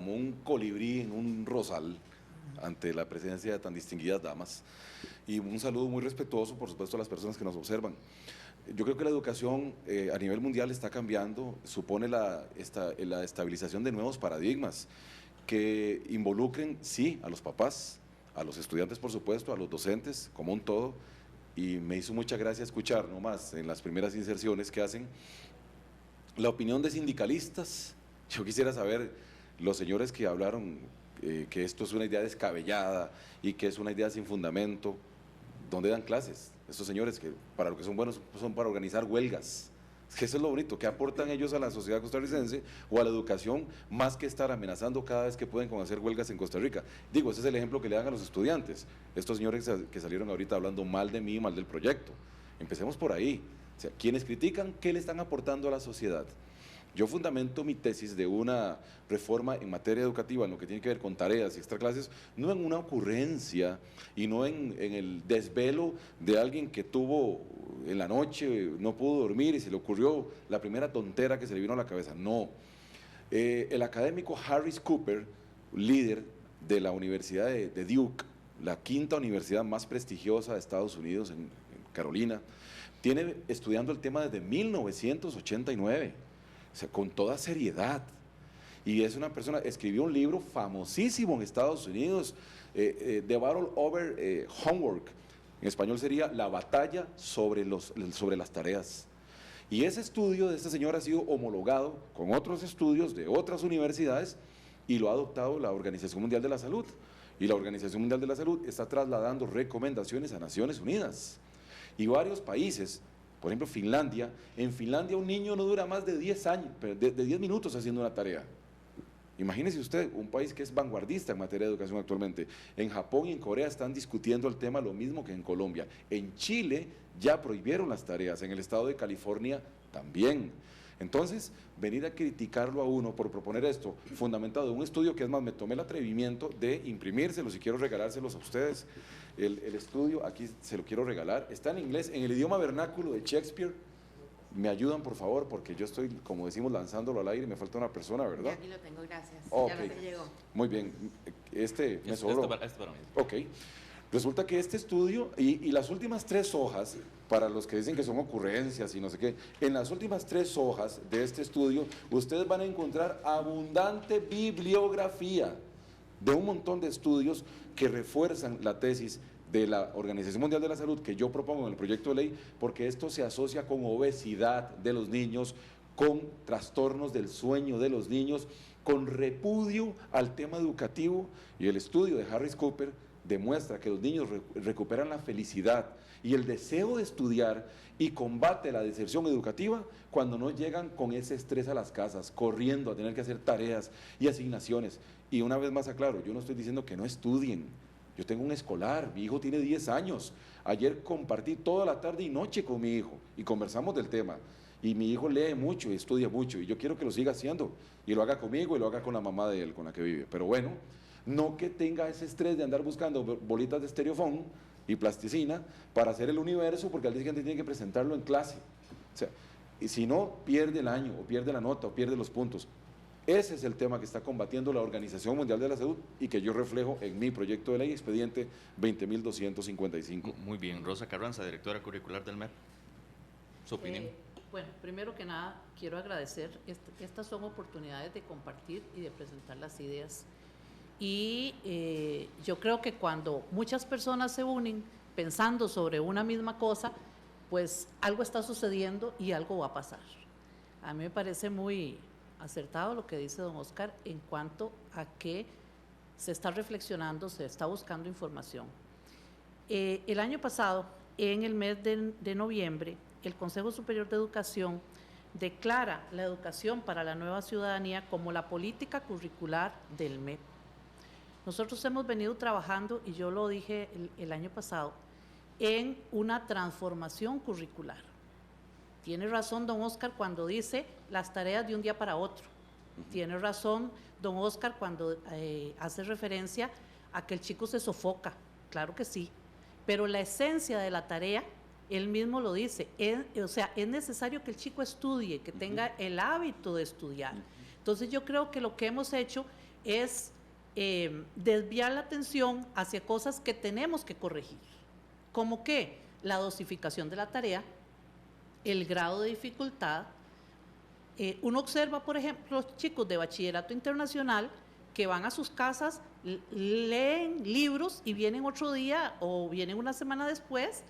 como un colibrí en un rosal ante la presencia de tan distinguidas damas. Y un saludo muy respetuoso, por supuesto, a las personas que nos observan. Yo creo que la educación a nivel mundial está cambiando, supone la estabilización de nuevos paradigmas que involucren, sí, a los papás, a los estudiantes, por supuesto, a los docentes, como un todo, y me hizo mucha gracia escuchar, nomás, en las primeras inserciones que hacen, la opinión de sindicalistas. Yo quisiera saber, los señores que hablaron que esto es una idea descabellada y que es una idea sin fundamento, ¿dónde dan clases? Estos señores que para lo que son buenos son para organizar huelgas. Es que eso es lo bonito, ¿qué aportan ellos a la sociedad costarricense o a la educación más que estar amenazando cada vez que pueden con hacer huelgas en Costa Rica? Digo, ese es el ejemplo que le dan a los estudiantes, estos señores que salieron ahorita hablando mal de mí, mal del proyecto. Empecemos por ahí, o sea, quienes critican, ¿qué le están aportando a la sociedad? Yo fundamento mi tesis de una reforma en materia educativa, en lo que tiene que ver con tareas y extraclases, no en una ocurrencia y no en el desvelo de alguien que tuvo en la noche, no pudo dormir y se le ocurrió la primera tontera que se le vino a la cabeza. No. El académico Harris Cooper, líder de la Universidad de Duke, la quinta universidad más prestigiosa de Estados Unidos, en Carolina, tiene estudiando el tema desde 1989. O sea, con toda seriedad. Y es una persona, escribió un libro famosísimo en Estados Unidos, The Battle Over Homework. En español sería La batalla sobre las tareas. Y ese estudio de este señor ha sido homologado con otros estudios de otras universidades y lo ha adoptado la Organización Mundial de la Salud. Y la Organización Mundial de la Salud está trasladando recomendaciones a Naciones Unidas. Y varios países, por ejemplo, Finlandia, en Finlandia un niño no dura más de 10 años, de 10 minutos haciendo una tarea. Imagínese usted, un país que es vanguardista en materia de educación actualmente. En Japón y en Corea están discutiendo el tema lo mismo que en Colombia. En Chile ya prohibieron las tareas, en el estado de California también. Entonces, venir a criticarlo a uno por proponer esto, fundamentado en un estudio que es más, me tomé el atrevimiento de imprimírselos y quiero regalárselos a ustedes. El estudio, aquí se lo quiero regalar, está en inglés, en el idioma vernáculo de Shakespeare. Me ayudan, por favor, porque yo estoy, como decimos, lanzándolo al aire y me falta una persona, ¿verdad? Ya aquí lo tengo, gracias. Okay. Ya no te llegó. Muy bien, me sobró. Este para mí. Ok. Resulta que este estudio, y las últimas 3 hojas, para los que dicen que son ocurrencias y no sé qué, en las últimas 3 hojas de este estudio, ustedes van a encontrar abundante bibliografía de un montón de estudios que refuerzan la tesis de la Organización Mundial de la Salud que yo propongo en el proyecto de ley, porque esto se asocia con obesidad de los niños, con trastornos del sueño de los niños, con repudio al tema educativo, y el estudio de Harris Cooper demuestra que los niños recuperan la felicidad y el deseo de estudiar y combate la deserción educativa cuando no llegan con ese estrés a las casas, corriendo a tener que hacer tareas y asignaciones. Y una vez más aclaro, yo no estoy diciendo que no estudien. Yo tengo un escolar, mi hijo tiene 10 años. Ayer compartí toda la tarde y noche con mi hijo y conversamos del tema. Y mi hijo lee mucho y estudia mucho y yo quiero que lo siga haciendo y lo haga conmigo y lo haga con la mamá de él, con la que vive. Pero bueno, no que tenga ese estrés de andar buscando bolitas de estereofón y plasticina para hacer el universo, porque al día siguiente tiene que presentarlo en clase. O sea, y si no, pierde el año, o pierde la nota, o pierde los puntos. Ese es el tema que está combatiendo la Organización Mundial de la Salud y que yo reflejo en mi proyecto de ley, expediente 20.255. Muy bien, Rosa Carranza, directora curricular del MEP. Su opinión. Bueno, primero que nada, quiero agradecer. Estas son oportunidades de compartir y de presentar las ideas. Y yo creo que cuando muchas personas se unen pensando sobre una misma cosa, pues algo está sucediendo y algo va a pasar. A mí me parece muy acertado lo que dice don Oscar en cuanto a que se está reflexionando, se está buscando información. El año pasado, en el mes de noviembre, el Consejo Superior de Educación declara la educación para la nueva ciudadanía como la política curricular del MEP. Nosotros hemos venido trabajando, y yo lo dije el año pasado, en una transformación curricular. Tiene razón don Oscar cuando dice las tareas de un día para otro. Tiene razón don Oscar cuando hace referencia a que el chico se sofoca. Claro que sí. Pero la esencia de la tarea, él mismo lo dice, o sea, es necesario que el chico estudie, que tenga el hábito de estudiar. Entonces yo creo que lo que hemos hecho es desviar la atención hacia cosas que tenemos que corregir, como que la dosificación de la tarea, el grado de dificultad. Uno observa, por ejemplo, los chicos de bachillerato internacional que van a sus casas, leen libros y vienen otro día o vienen una semana después,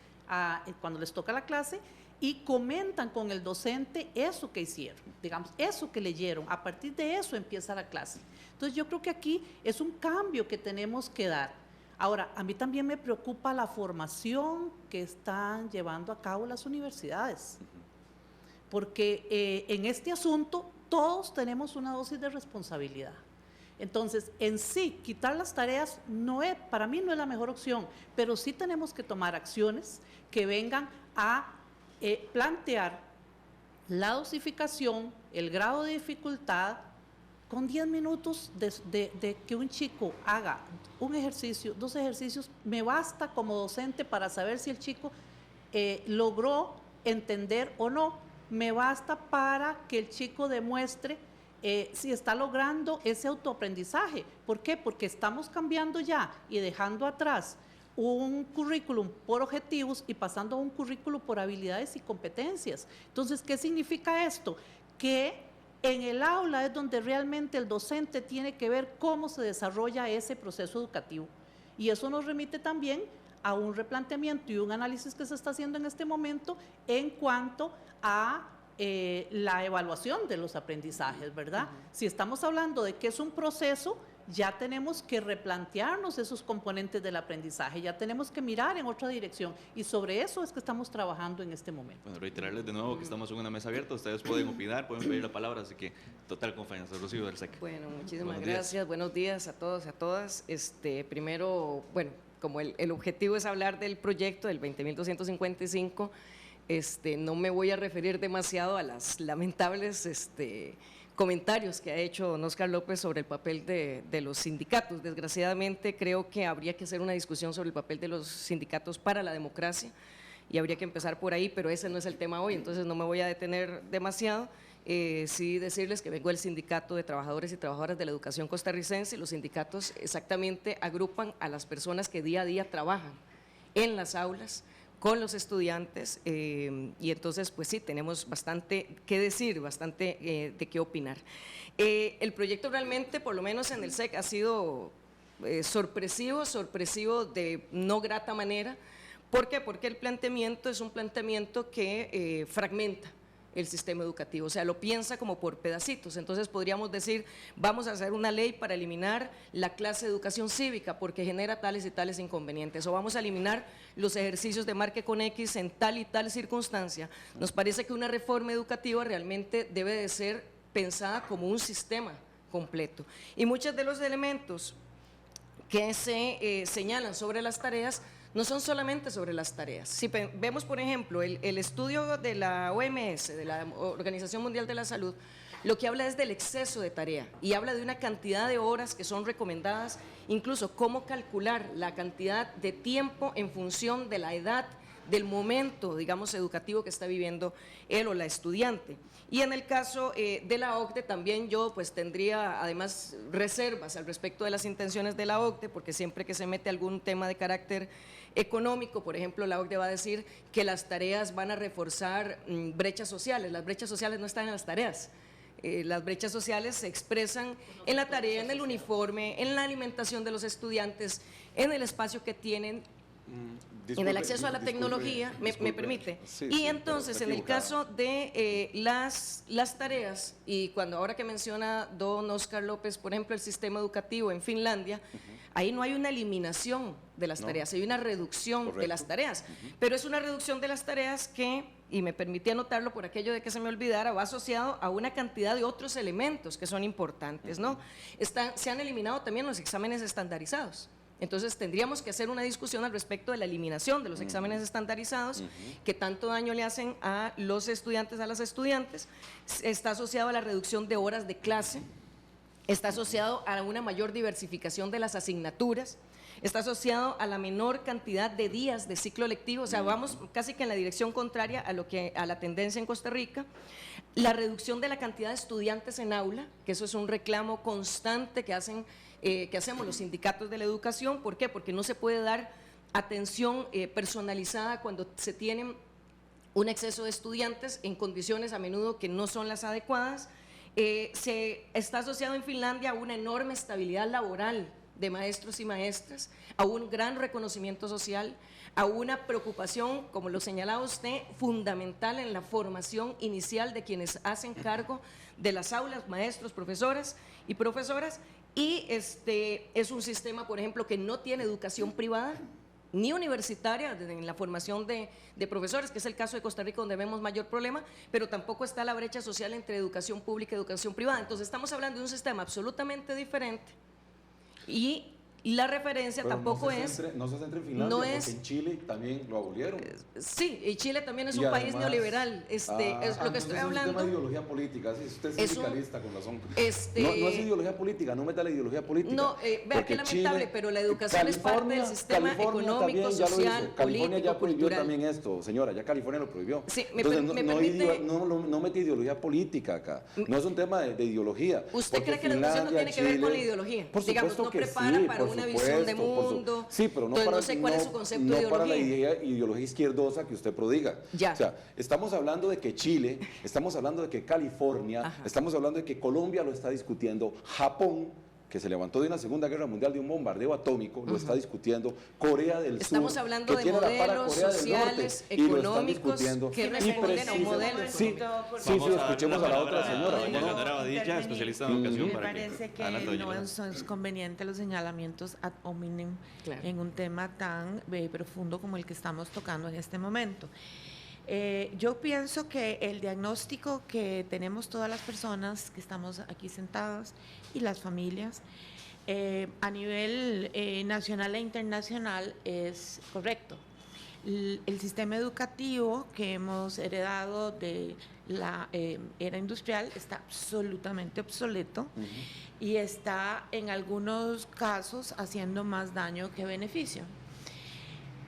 cuando les toca la clase, y comentan con el docente eso que hicieron, digamos, eso que leyeron. A partir de eso empieza la clase. Entonces yo creo que aquí es un cambio que tenemos que dar. Ahora, a mí también me preocupa la formación que están llevando a cabo las universidades, porque en este asunto todos tenemos una dosis de responsabilidad. Entonces, en sí, quitar las tareas para mí no es la mejor opción, pero sí tenemos que tomar acciones que vengan a plantear la dosificación, el grado de dificultad. Con 10 minutos de que un chico haga un ejercicio, 2 ejercicios, me basta como docente para saber si el chico logró entender o no. Me basta para que el chico demuestre si está logrando ese autoaprendizaje. ¿Por qué? Porque estamos cambiando ya y dejando atrás un currículum por objetivos y pasando a un currículum por habilidades y competencias. Entonces, ¿qué significa esto? Que en el aula es donde realmente el docente tiene que ver cómo se desarrolla ese proceso educativo. Y eso nos remite también a un replanteamiento y un análisis que se está haciendo en este momento en cuanto a la evaluación de los aprendizajes, ¿verdad? Si estamos hablando de que es un proceso, ya tenemos que replantearnos esos componentes del aprendizaje, ya tenemos que mirar en otra dirección, y sobre eso es que estamos trabajando en este momento. Bueno, reiterarles de nuevo que estamos en una mesa abierta, ustedes pueden opinar, pueden pedir la palabra, así que total confianza. Rocío del SEC. Bueno, muchísimas gracias, buenos días a todos y a todas. Primero, bueno, como el objetivo es hablar del proyecto del 20.255, no me voy a referir demasiado a las lamentables comentarios que ha hecho don Óscar López sobre el papel de los sindicatos. Desgraciadamente creo que habría que hacer una discusión sobre el papel de los sindicatos para la democracia y habría que empezar por ahí, pero ese no es el tema hoy, entonces no me voy a detener demasiado. Sí decirles que vengo del Sindicato de Trabajadores y Trabajadoras de la Educación Costarricense, y los sindicatos exactamente agrupan a las personas que día a día trabajan en las aulas con los estudiantes, y entonces pues sí, tenemos bastante que decir, bastante de qué opinar. El proyecto realmente, por lo menos en el SEC, ha sido sorpresivo de no grata manera. ¿Por qué? Porque el planteamiento es un planteamiento que fragmenta el sistema educativo, o sea, lo piensa como por pedacitos. Entonces podríamos decir, vamos a hacer una ley para eliminar la clase de educación cívica porque genera tales y tales inconvenientes, o vamos a eliminar los ejercicios de marque con X en tal y tal circunstancia. Nos parece que una reforma educativa realmente debe de ser pensada como un sistema completo, y muchos de los elementos que se señalan sobre las tareas no son solamente sobre las tareas. Si vemos, por ejemplo, el estudio de la OMS, de la Organización Mundial de la Salud, lo que habla es del exceso de tarea y habla de una cantidad de horas que son recomendadas, incluso cómo calcular la cantidad de tiempo en función de la edad, del momento, digamos, educativo que está viviendo él o la estudiante. Y en el caso de la OCDE también yo pues tendría además reservas al respecto de las intenciones de la OCDE, porque siempre que se mete algún tema de carácter económico, por ejemplo, la OCDE va a decir que las tareas van a reforzar brechas sociales. Las brechas sociales no están en las tareas. Las brechas sociales se expresan en la tarea, en el uniforme, en la alimentación de los estudiantes, en el espacio que tienen, en el acceso a la tecnología, me permite. Sí, y entonces, en el caso de las tareas, y cuando ahora que menciona don Óscar López, por ejemplo, el sistema educativo en Finlandia, ahí no hay una eliminación de las tareas, hay una reducción de las tareas, pero es una reducción de las tareas que, y me permití anotarlo por aquello de que se me olvidara, va asociado a una cantidad de otros elementos que son importantes, ¿no? Se han eliminado también los exámenes estandarizados. Entonces tendríamos que hacer una discusión al respecto de la eliminación de los exámenes estandarizados que tanto daño le hacen a los estudiantes, a las estudiantes. Está asociado a la reducción de horas de clase, está asociado a una mayor diversificación de las asignaturas, está asociado a la menor cantidad de días de ciclo lectivo, o sea, vamos casi que en la dirección contraria a la tendencia en Costa Rica. la reducción de la cantidad de estudiantes en aula, que eso es un reclamo constante que hacemos los sindicatos de la educación. ¿Por qué? Porque no se puede dar atención personalizada cuando se tienen un exceso de estudiantes en condiciones a menudo que no son las adecuadas. Se está asociado en Finlandia a una enorme estabilidad laboral de maestros y maestras, a un gran reconocimiento social, a una preocupación, como lo señalaba usted, fundamental en la formación inicial de quienes hacen cargo de las aulas, maestros, profesoras y profesoras, y es un sistema, por ejemplo, que no tiene educación privada ni universitaria en la formación de profesores, que es el caso de Costa Rica, donde vemos mayor problema, pero tampoco está la brecha social entre educación pública y educación privada. Entonces estamos hablando de un sistema absolutamente diferente, y la referencia Pero tampoco no se centra en Finlandia, no porque es, en Chile también lo abolieron. sí, y Chile también es Y un país además, neoliberal, es lo que estoy hablando. Es un tema de ideología política, sí, usted es Es sindicalista, con razón. No es ideología política, no meta la ideología política. No, vea qué lamentable, Chile, pero la educación es parte del sistema económico, también ya social, California ya político, prohibió cultural. también esto, señora, ya California lo prohibió. Sí, Entonces, me permite. no mete ideología política acá, no es un tema de ideología. ¿Usted porque cree que la educación no tiene que ver con la ideología? Por Digamos, supuesto no que prepara sí, para por una supuesto, visión de mundo. Sí, pero no Entonces, para, no sé cuál es su concepto de no para la ideología. ideología izquierdosa que usted prodiga. Ya. O sea, estamos hablando de que Chile, estamos hablando de que California, Ajá. estamos hablando de que Colombia lo está discutiendo, Japón, que se levantó de una Segunda Guerra Mundial de un bombardeo atómico, lo está discutiendo, Corea del Sur, Estamos hablando que de tiene a la par a modelos Corea del sociales, Norte, y lo están económicos, discutiendo. que Y responden a un modelo. Sí, Vamos a escuchemos a la otra señora. Doña ¿no? Leonora Badilla, intervenir. especialista en educación. Me para parece que Adelante, doña no Leonora. son convenientes los señalamientos ad hominem Claro. en un tema tan profundo como el que estamos tocando en este momento. Yo pienso que el diagnóstico que tenemos todas las personas que estamos aquí sentadas y las familias a nivel nacional e internacional es correcto. El sistema educativo que hemos heredado de la era industrial está absolutamente obsoleto y está en algunos casos haciendo más daño que beneficio.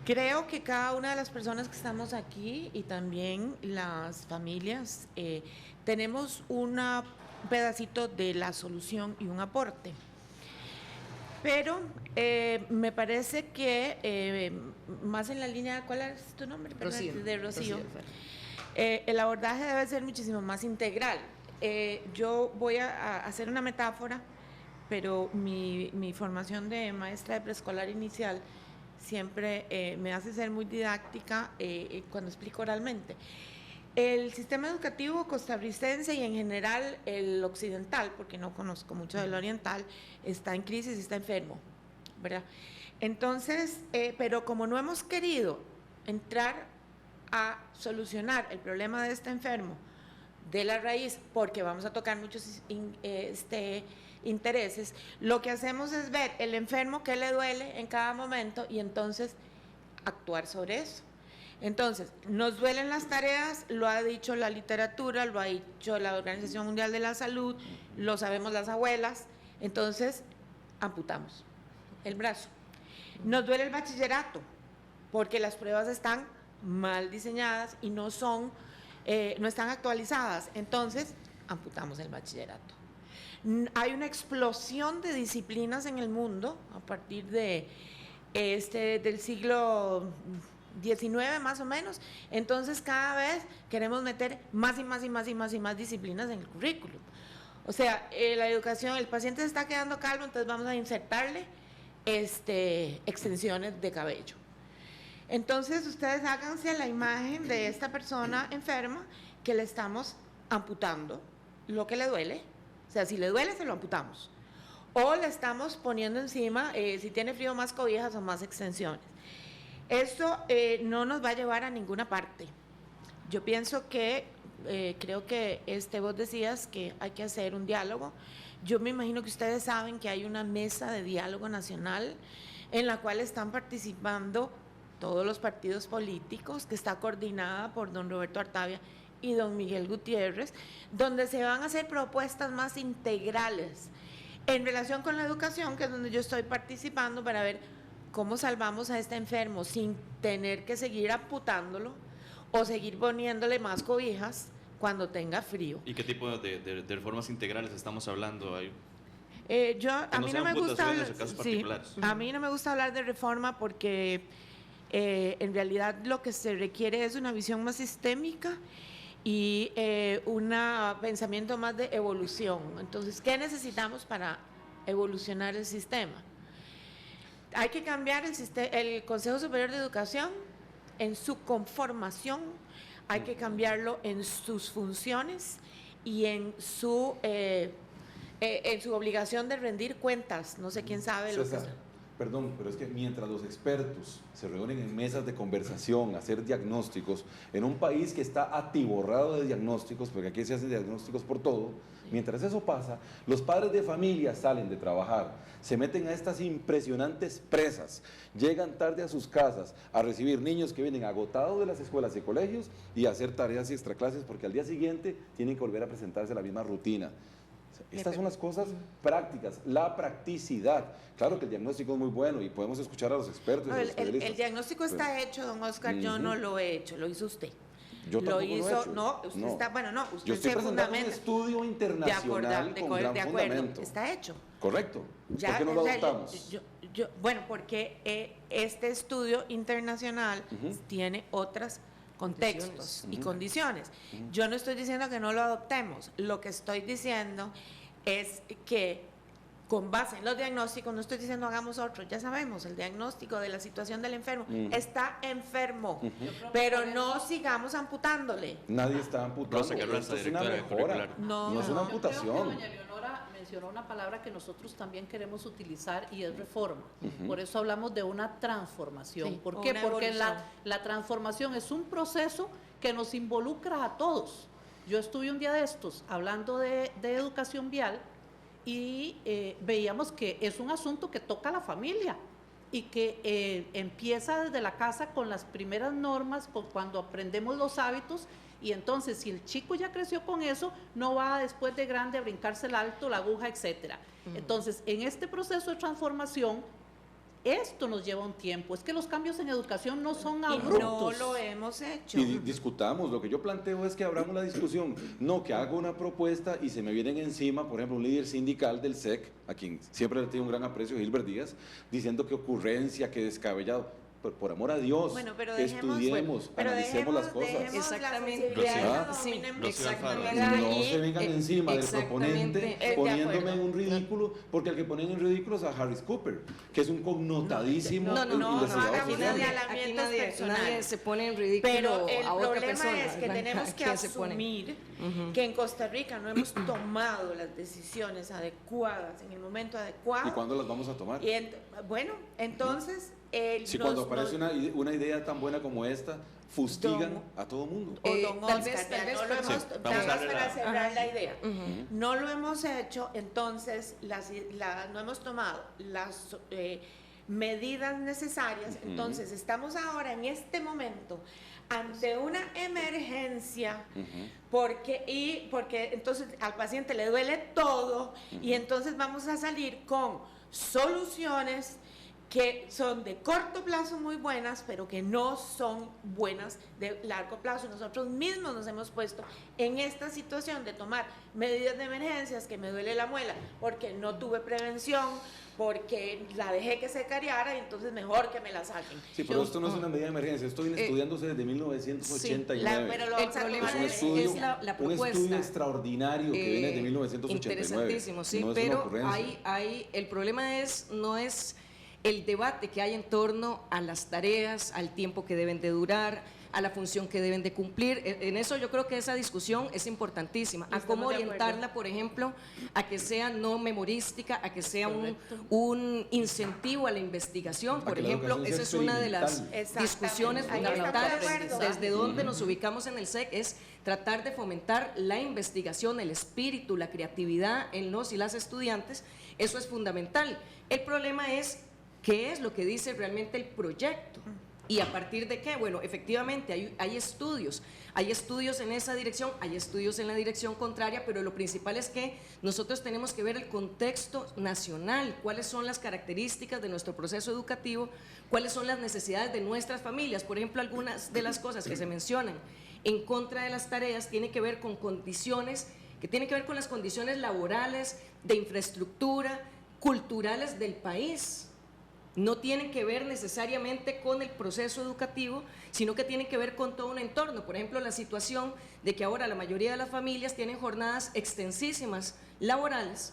Creo que cada una de las personas que estamos aquí y también las familias tenemos un pedacito de la solución y un aporte. Pero me parece que más en la línea, ¿cuál es tu nombre? Rocío. De Rocío. Rocío. El abordaje debe ser muchísimo más integral. Yo voy a hacer una metáfora, pero mi formación de maestra de preescolar inicial siempre me hace ser muy didáctica cuando explico oralmente. El sistema educativo costarricense y en general el occidental, porque no conozco mucho del oriental, está en crisis y está enfermo, ¿verdad? Entonces, pero como no hemos querido entrar a solucionar el problema de este enfermo de la raíz, porque vamos a tocar muchos intereses, lo que hacemos es ver el enfermo que le duele en cada momento y entonces actuar sobre eso. Entonces, nos duelen las tareas, lo ha dicho la literatura, lo ha dicho la Organización Mundial de la Salud, lo sabemos las abuelas, entonces amputamos el brazo. Nos duele el bachillerato, porque las pruebas están mal diseñadas y no están actualizadas, entonces amputamos el bachillerato. Hay una explosión de disciplinas en el mundo a partir de del siglo XIX más o menos, entonces cada vez queremos meter más y más y más y más y más disciplinas en el currículum. O sea, la educación, el paciente se está quedando calvo, entonces vamos a insertarle extensiones de cabello. Entonces ustedes háganse la imagen de esta persona enferma que le estamos amputando lo que le duele, o sea, si le duele se lo amputamos, o le estamos poniendo encima, si tiene frío, más cobijas o más extensiones. Esto no nos va a llevar a ninguna parte. Yo pienso que, creo que vos decías que hay que hacer un diálogo. Yo me imagino que ustedes saben que hay una mesa de diálogo nacional en la cual están participando todos los partidos políticos, que está coordinada por don Roberto Artavia y don Miguel Gutiérrez, donde se van a hacer propuestas más integrales en relación con la educación, que es donde yo estoy participando para ver cómo salvamos a este enfermo sin tener que seguir amputándolo o seguir poniéndole más cobijas, cuando tenga frío. ¿Y qué tipo de reformas integrales estamos hablando? A mí no no me sean gusta votaciones hablar, o casos sí, particulares. a mí no me gusta hablar de reforma porque en realidad lo que se requiere es una visión más sistémica y un pensamiento más de evolución. Entonces, ¿qué necesitamos para evolucionar el sistema? Hay que cambiar el Consejo Superior de Educación en su conformación, hay que cambiarlo en sus funciones y en su obligación de rendir cuentas. No sé quién sabe lo que César, perdón, pero es que mientras los expertos se reúnen en mesas de conversación, a hacer diagnósticos, en un país que está atiborrado de diagnósticos, porque aquí se hacen diagnósticos por todo, mientras eso pasa, los padres de familia salen de trabajar, se meten a estas impresionantes presas, llegan tarde a sus casas a recibir niños que vienen agotados de las escuelas y colegios y a hacer tareas y extraclases porque al día siguiente tienen que volver a presentarse a la misma rutina. Estas son las cosas prácticas, la practicidad. Claro que el diagnóstico es muy bueno y podemos escuchar a los expertos. No, y a los especialistas. el diagnóstico está hecho, don Oscar, yo no lo he hecho, lo hizo usted. Yo tampoco lo he hecho. No, usted No. está, bueno, no, usted Yo estoy se presentando un fundamenta. estudio internacional con gran de acuerdo, fundamento. está hecho. Correcto. Ya, ¿Por qué no lo o sea, adoptamos? bueno, porque este estudio internacional tiene otros contextos y condiciones. Yo no estoy diciendo que no lo adoptemos, lo que estoy diciendo es que con base en los diagnósticos, no estoy diciendo hagamos otro, ya sabemos, el diagnóstico de la situación del enfermo, está enfermo, pero no sigamos amputándole. Nadie está amputando. Rosa Carranza, Esto es una directora mejora. curricular. No es una Yo creo que amputación. doña Leonora mencionó una palabra que nosotros también queremos utilizar y es reforma. Por eso hablamos de una transformación. Sí, ¿Por qué? una Porque evolución. la transformación es un proceso que nos involucra a todos. Yo estuve un día de estos hablando de educación vial y veíamos que es un asunto que toca a la familia y que empieza desde la casa con las primeras normas, cuando aprendemos los hábitos, y entonces si el chico ya creció con eso, no va después de grande a brincarse el alto, la aguja, etcétera. Entonces, en este proceso de transformación, esto nos lleva un tiempo. Es que los cambios en educación no son abruptos. Y no lo hemos hecho. Y discutamos, lo que yo planteo es que abramos la discusión, no que hago una propuesta y se me vienen encima, por ejemplo, un líder sindical del SEC, a quien siempre le tengo un gran aprecio, Gilbert Díaz, diciendo que ocurrencia, que descabellado. Por amor a Dios, Bueno, pero dejemos, estudiemos, analicemos las cosas. Exactamente. Sí, exactamente. No se vengan encima del proponente exactamente. poniéndome en un ridículo, porque el que ponen en ridículo es a Harris Cooper, que es un connotadísimo investigador aquí social. nadie se pone en ridículo Pero el a otra problema persona, es que ¿verdad? tenemos que ¿Quién se pone? asumir que en Costa Rica no hemos tomado las decisiones adecuadas en el momento adecuado. ¿Y cuándo las vamos a tomar? Y bueno, entonces Si cuando aparece una idea tan buena como esta, fustigan a todo mundo. o don tal Oscar, vez, ya no lo perdón. hemos, Sí, vamos a nada más darle para la- cerrar la idea. No lo hemos hecho, entonces no hemos tomado las medidas necesarias. Entonces estamos ahora en este momento ante una emergencia porque entonces al paciente le duele todo y entonces vamos a salir con soluciones que son de corto plazo muy buenas, pero que no son buenas de largo plazo. Nosotros mismos nos hemos puesto en esta situación de tomar medidas de emergencias, que me duele la muela porque no tuve prevención, porque la dejé que se cariara y entonces mejor que me la saquen. Sí, pero esto no es una medida de emergencia, esto viene estudiándose desde 1989. Pero lo El vamos a problema Es tomar un es estudio, la un estudio propuesta. extraordinario que viene desde 1989. Interesantísimo, sí, No es una pero ocurrencia. el problema no es el debate que hay en torno a las tareas, al tiempo que deben de durar, a la función que deben de cumplir. En eso yo creo que esa discusión es importantísima, a Estamos cómo de acuerdo. orientarla, por ejemplo, a que sea no memorística, a que sea Correcto. un incentivo a la investigación, A por que la ejemplo, educación sea esa es una de las experimental. discusiones Exactamente. Ahí fundamentales. estamos de acuerdo. Desde donde nos ubicamos en el SEC es tratar de fomentar la investigación, el espíritu, la creatividad en los y las estudiantes. Eso es fundamental. El problema es qué es lo que dice realmente el proyecto. ¿Y a partir de qué? Bueno, efectivamente hay estudios en esa dirección, hay estudios en la dirección contraria, pero lo principal es que nosotros tenemos que ver el contexto nacional, cuáles son las características de nuestro proceso educativo, cuáles son las necesidades de nuestras familias. Por ejemplo, algunas de las cosas que se mencionan en contra de las tareas tiene que ver con condiciones, que tiene que ver con las condiciones laborales, de infraestructura, culturales del país. No tienen que ver necesariamente con el proceso educativo, sino que tienen que ver con todo un entorno. Por ejemplo, la situación de que ahora la mayoría de las familias tienen jornadas extensísimas laborales,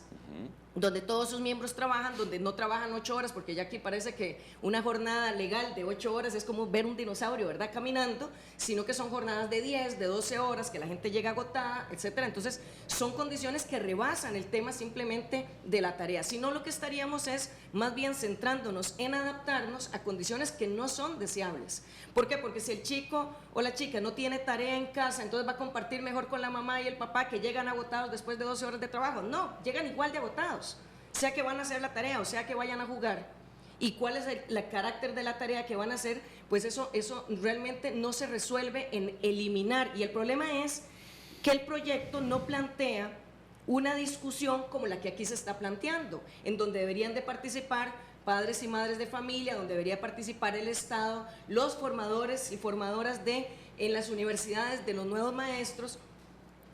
donde todos sus miembros trabajan, donde no trabajan 8 horas, porque ya aquí parece que una jornada legal de 8 horas es como ver un dinosaurio, ¿verdad?, caminando, sino que son jornadas de 10, de 12 horas, que la gente llega agotada, etcétera. Entonces, son condiciones que rebasan el tema simplemente de la tarea. Si no, lo que estaríamos es más bien centrándonos en adaptarnos a condiciones que no son deseables. ¿Por qué? Porque si el chico o la chica no tiene tarea en casa, entonces va a compartir mejor con la mamá y el papá, que llegan agotados después de 12 horas de trabajo. No, llegan igual de agotados, sea que van a hacer la tarea o sea que vayan a jugar. ¿Y cuál es el carácter de la tarea que van a hacer? Pues eso realmente no se resuelve en eliminar. Y el problema es que el proyecto no plantea una discusión como la que aquí se está planteando, en donde deberían de participar padres y madres de familia, donde debería participar el Estado, los formadores y formadoras en las universidades, de los nuevos maestros,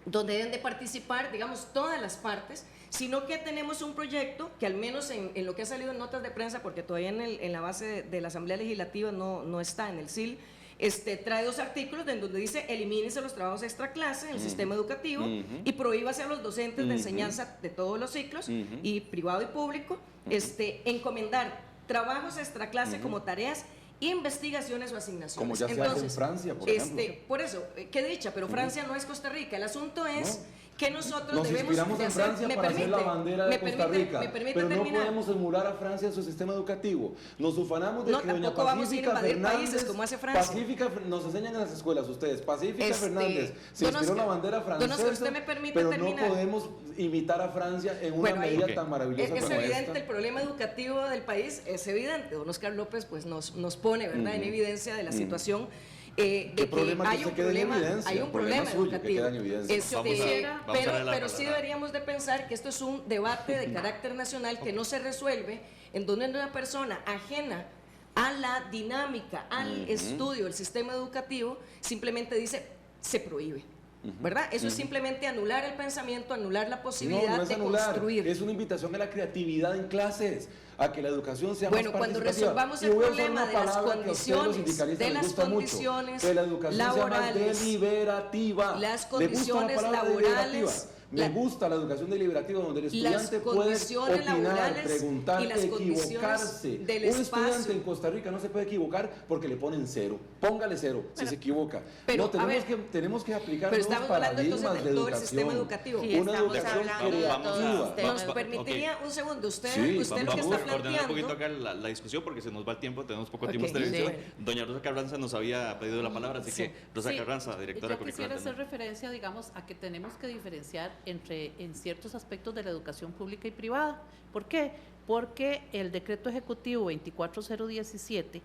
donde deben de participar, digamos, todas las partes, sino que tenemos un proyecto que, al menos en lo que ha salido en notas de prensa, porque todavía en la base de la Asamblea Legislativa no está, en el CIL, trae 2 artículos en donde dice: elimínense los trabajos extra clase en el sistema educativo y prohíbase a los docentes de enseñanza de todos los ciclos, y privado y público, encomendar trabajos extra clase como tareas, investigaciones o asignaciones. Como ya se hace en Francia, por ejemplo. Por eso, qué dicha, pero Francia no es Costa Rica. El asunto es que nosotros nos debemos inspiramos de en hacer, Francia para hacer la bandera de Costa Rica, pero no terminar. podemos emular a Francia en su sistema educativo. Nos ufanamos de que doña tampoco vamos a ir a Pacífica invadir Fernández, países como hace Francia. nos enseñan en las escuelas ustedes, Pacífica Fernández se don inspiró en la Oscar, bandera francesa, don Oscar, usted me permite pero terminar. no podemos imitar a Francia en una medida tan maravillosa es como evidente esta. el problema educativo del país, es evidente. Don Oscar López pues nos pone, ¿verdad?, en evidencia de la situación de que hay un problema educativo. Pero sí deberíamos de pensar que esto es un debate de carácter nacional que no se resuelve en donde una persona ajena a la dinámica, al estudio del sistema educativo, simplemente dice: se prohíbe. ¿Verdad? Eso es simplemente anular el pensamiento, anular la posibilidad no es de anular, construir. es una invitación a la creatividad en clases, a que la educación sea más cuando participativa. resolvamos el problema de las condiciones que la educación laborales, sea más deliberativa. las condiciones laborales, me gusta la educación deliberativa, donde el estudiante puede opinar, preguntar, y las equivocarse. Del Un estudiante en Costa Rica no se puede equivocar porque le ponen 0. Póngale 0 si se equivoca. Pero, tenemos que aplicar pero nuevos estamos hablando entonces paradigmas de de todo el educación. sistema educativo. Sí, Una educación creativa. Nos permitiría un segundo, usted Sí, lo que está Vamos a ordenar un planteando. poquito acá la discusión porque se nos va el tiempo, tenemos poco Ok, tiempo de televisión. sí. Doña Rosa Carranza nos había pedido la palabra, así que Rosa Carranza, directora yo curricular. quisiera hacer referencia, digamos, a que tenemos que diferenciar en ciertos aspectos de la educación pública y privada. ¿Por qué? Porque el decreto ejecutivo 24017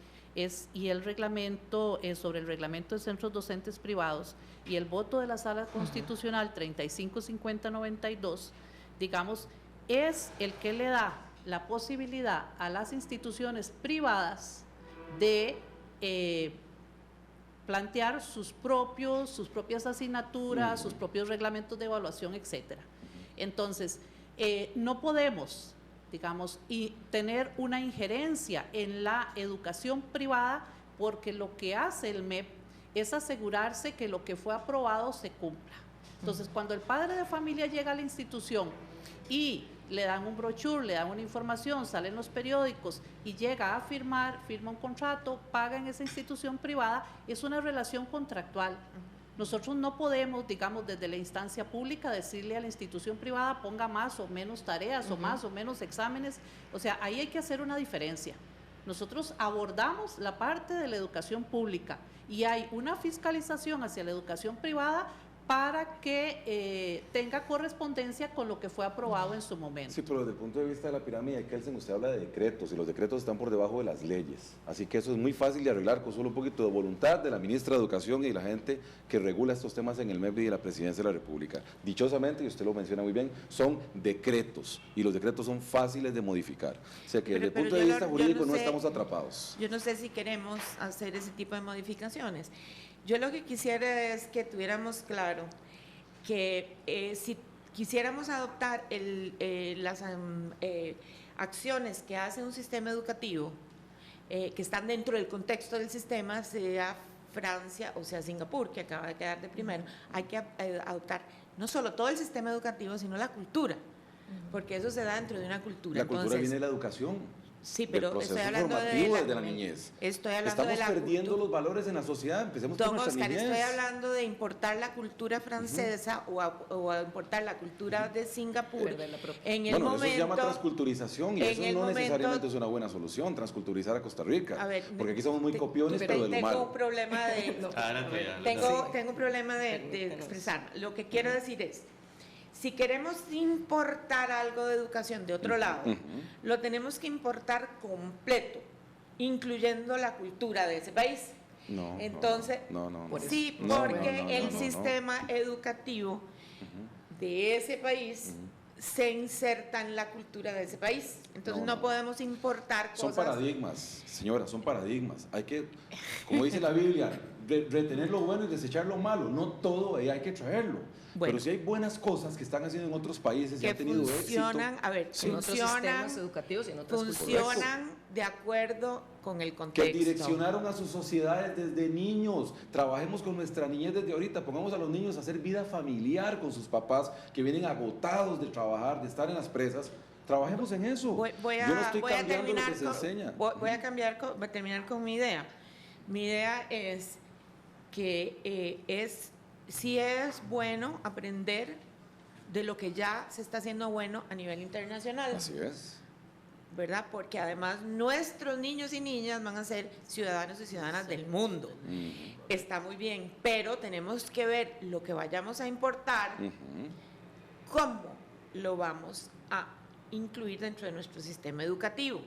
y el reglamento sobre el reglamento de centros docentes privados y el voto de la Sala Constitucional 355092, digamos, es el que le da la posibilidad a las instituciones privadas de plantear sus propias asignaturas, sus propios reglamentos de evaluación, etcétera. Entonces, no podemos, digamos, tener una injerencia en la educación privada, porque lo que hace el MEP es asegurarse que lo que fue aprobado se cumpla. Entonces, cuando el padre de familia llega a la institución y le dan un brochure, le dan una información, salen los periódicos y llega a firma un contrato, paga en esa institución privada, es una relación contractual. Nosotros no podemos, digamos, desde la instancia pública decirle a la institución privada ponga más o menos tareas o más o menos exámenes. O sea, ahí hay que hacer una diferencia. Nosotros abordamos la parte de la educación pública y hay una fiscalización hacia la educación privada para que tenga correspondencia con lo que fue aprobado en su momento. Sí, pero desde el punto de vista de la pirámide de Kelsen, usted habla de decretos, y los decretos están por debajo de las leyes. Así que eso es muy fácil de arreglar con solo un poquito de voluntad de la ministra de Educación y la gente que regula estos temas en el MEP y en la Presidencia de la República. Dichosamente, y usted lo menciona muy bien, son decretos, y los decretos son fáciles de modificar. O sea que desde el punto de vista jurídico no estamos atrapados. Yo no sé si queremos hacer ese tipo de modificaciones. Yo lo que quisiera es que tuviéramos claro que si quisiéramos adoptar las acciones que hace un sistema educativo, que están dentro del contexto del sistema, sea Francia o sea Singapur, que acaba de quedar de primero, hay que adoptar no solo todo el sistema educativo, sino la cultura, porque eso se da dentro de una cultura. La cultura Entonces, viene de la educación. sí, Del pero proceso estoy hablando formativo desde la niñez. Estoy hablando Estamos de la perdiendo cultura. los valores en la sociedad, empecemos por Don nuestra Oscar, niñez. estoy hablando de importar la cultura francesa o a importar la cultura de Singapur Perder la propia. en el Bueno, momento. eso se llama transculturización y en eso el no momento- necesariamente es una buena solución, transculturizar a Costa Rica. A ver, porque aquí somos muy copiones, pero de lo tengo malo. un problema de No. Adelante, adelante. tengo un problema de Permítanos. expresar. Lo que quiero decir es, si queremos importar algo de educación de otro lado, Ujú. lo tenemos que importar completo, incluyendo la cultura de ese país. No, Entonces, no. Por eso. sí, No, porque no, el no. sistema educativo de ese país se inserta en la cultura de ese país. Entonces No, no no. podemos importar Son cosas. paradigmas, señora, son paradigmas. Hay que, como dice la Biblia, retener lo bueno y desechar lo malo. No todo hay que traerlo. Bueno. Pero si hay buenas cosas que están haciendo en otros países y que han tenido funcionan, éxito. a ver, Sí. En otros funcionan, sistemas educativos y en otras culturas. funcionan de acuerdo con el Que contexto. direccionaron a sus sociedades desde niños. Trabajemos con nuestra niñez desde ahorita. Pongamos a los niños a hacer vida familiar con sus papás que vienen agotados de trabajar, de estar en las presas. Trabajemos en eso. Voy Yo no estoy voy a cambiando lo terminar que se enseña. voy a terminar con mi idea. Mi idea es que sí es bueno aprender de lo que ya se está haciendo bueno a nivel internacional, Así es. ¿verdad? Porque además nuestros niños y niñas van a ser ciudadanos y ciudadanas del mundo. Está muy bien, pero tenemos que ver lo que vayamos a importar, cómo lo vamos a incluir dentro de nuestro sistema educativo.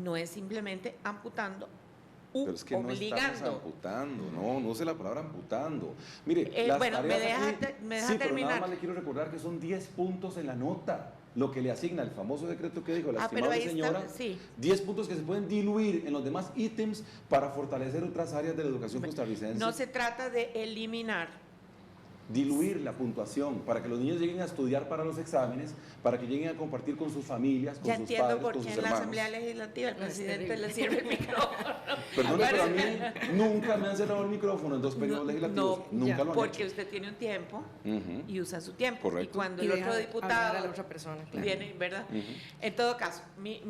No es simplemente amputando u Pero es que no estamos obligando. amputando, no use la palabra amputando. Mire, las bueno, me tareas deja aquí- me deja sí, pero terminar. nada más le quiero recordar que son 10 puntos en la nota, lo que le asigna el famoso decreto que dijo la pero estimable ahí señora, está, sí. 10 puntos que se pueden diluir en los demás ítems para fortalecer otras áreas de la educación costarricense. No se trata de eliminar. Diluir la puntuación para que los niños lleguen a estudiar para los exámenes, para que lleguen a compartir con sus familias, con Ya sus entiendo padres, por con qué sus en la hermanos. Asamblea Legislativa el No, es presidente terrible. le sirve el micrófono. Perdón, pero a mí nunca me han cerrado el micrófono en 2 periodos No, legislativos. no, Nunca ya, lo han Porque hecho. usted tiene un tiempo Ujú. y usa su tiempo. Correcto. Y cuando Y el deja otro hablar a diputado la otra persona, claro. viene, ¿verdad? En todo caso, mi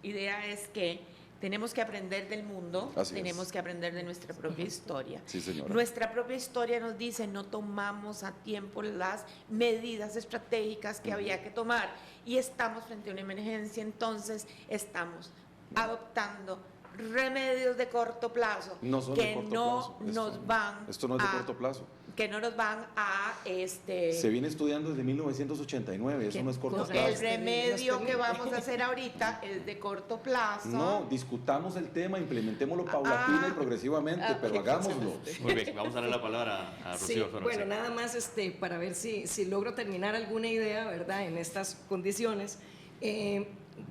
idea es que tenemos que aprender del mundo, Así tenemos es. que aprender de nuestra propia historia. Sí, señora. Nuestra propia historia nos dice no tomamos a tiempo las medidas estratégicas que había que tomar y estamos frente a una emergencia, entonces estamos adoptando remedios de corto plazo No son que de corto no plazo. nos van Esto no es de a- corto plazo. que no nos van a Se viene estudiando desde 1989, eso que- no es corto cosa el plazo. remedio que vamos a hacer ahorita es de corto plazo. No, discutamos el tema, implementémoslo paulatina y progresivamente, pero hagámoslo. Muy bien, vamos a darle la palabra a Sí, Rocío Fonseca. bueno, nada más para ver si logro terminar alguna idea, ¿verdad?, en estas condiciones.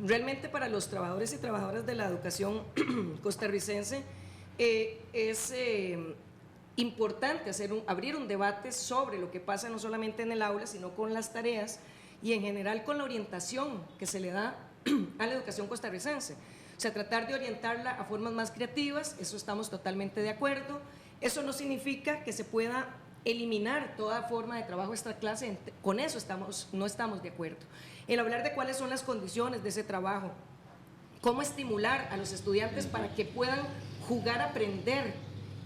Realmente para los trabajadores y trabajadoras de la educación costarricense es importante abrir un debate sobre lo que pasa no solamente en el aula, sino con las tareas y en general con la orientación que se le da a la educación costarricense. O sea, tratar de orientarla a formas más creativas, eso estamos totalmente de acuerdo. Eso no significa que se pueda eliminar toda forma de trabajo extra clase, con eso no estamos de acuerdo. El hablar de cuáles son las condiciones de ese trabajo, cómo estimular a los estudiantes para que puedan jugar a aprender